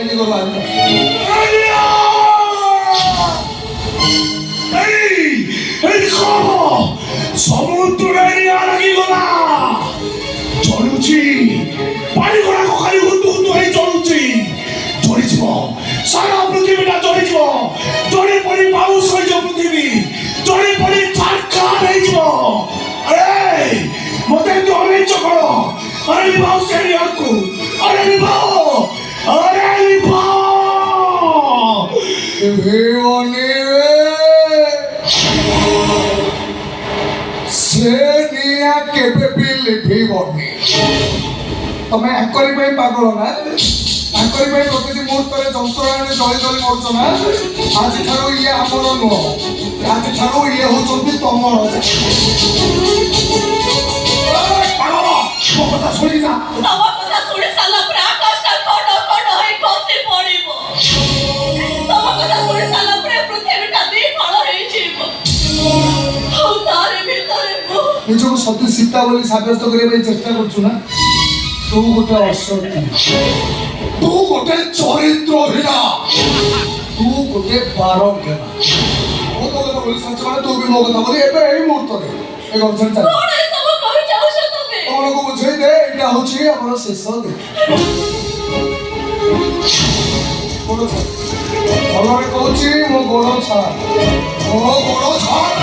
କେମିତି କରୁ ଆଜି ସମୁଦ୍ରରେ ନିଆଁ ଲାଗିଗଲା ଜଳୁଛି ପାଣି ଗୁଡାକ ଖାଲି ହୁତୁ ହୁତୁ ହେଇ ଜଳୁଛି ଜଳିଯିବ ସାରା ପୃଥିବୀଟା ଜଳିଯିବ ଜଳି ପଡ଼ି ପାଉସ ହେଇଯିବ ପୃଥିବୀ ଜଳି ପଡ଼ି ଛାରଖାର ହେଇଯିବ ଆରେ ମତେ ତୁ ଅନେଇଛ କଣ ଆରେ ନିଭାଉ ସେ ନିଆଁକୁ ଆରେ ନିଭାଉ से निया केबे भी लिभिबनी तमे आकरी भाई पागल ना आकरी भाई प्रतिदिन मुहूर्त रे जंतरा ने जळी जळी मरछ ना आज ठारो ये हमर नो आज ठारो ये होचंती तमर पागल मो कथा सुनि जा तवा कथा सुनि साला पर आकाश का कोड कोड होई खसी पड़िबो तवा कथा सुनि साला पर पृथ्वीटा विफल होई जीवो हौ तारे भितरे मो निजको सत्य सीता बोली साब्यस्त करे भाई चेष्टा करछु ना तू गोटे असत्य तू गोटे चरित्रहीना तू गोटे बारंगना ओ तो কথা বলি সত্য মানে তুই মো কথা বলি এবে এই মুহূর্তে এই গঞ্জন চাই কোন এই সব কই যাওছ তুমি তোমাকে বুঝাই দে এটা হচ্ছে আমার শেষ দে বড় ছাড় ভালোভাবে কହୁছি মো বড় ছাড় ও বড় ছাড়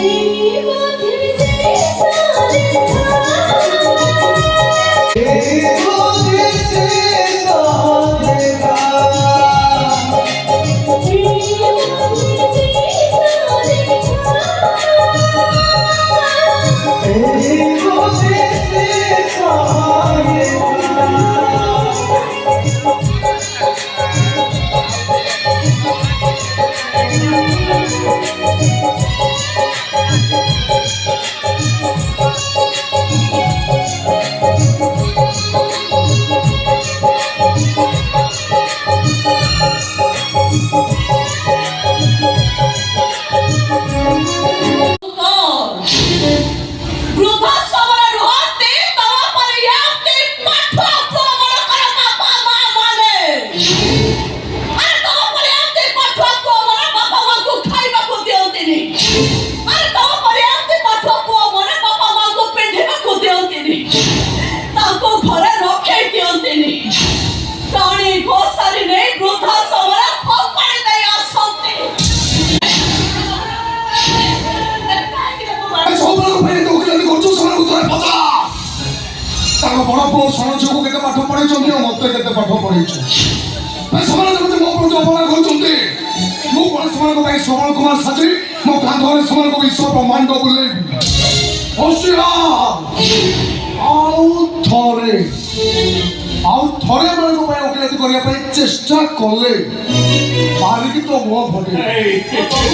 এই মধ্যে সে সারে बड़ पुओ सनझीव को केते पाठ पढ़ाई मत केते पाठ पढ़ाई मो प्रति अपमान कर श्रवण कुमार साची मो कांधरे समान को विश्व ब्रह्मांड बुले थरे बेलू ओकिलाती करने चेष्टा कले मारिकी तो मुह फटे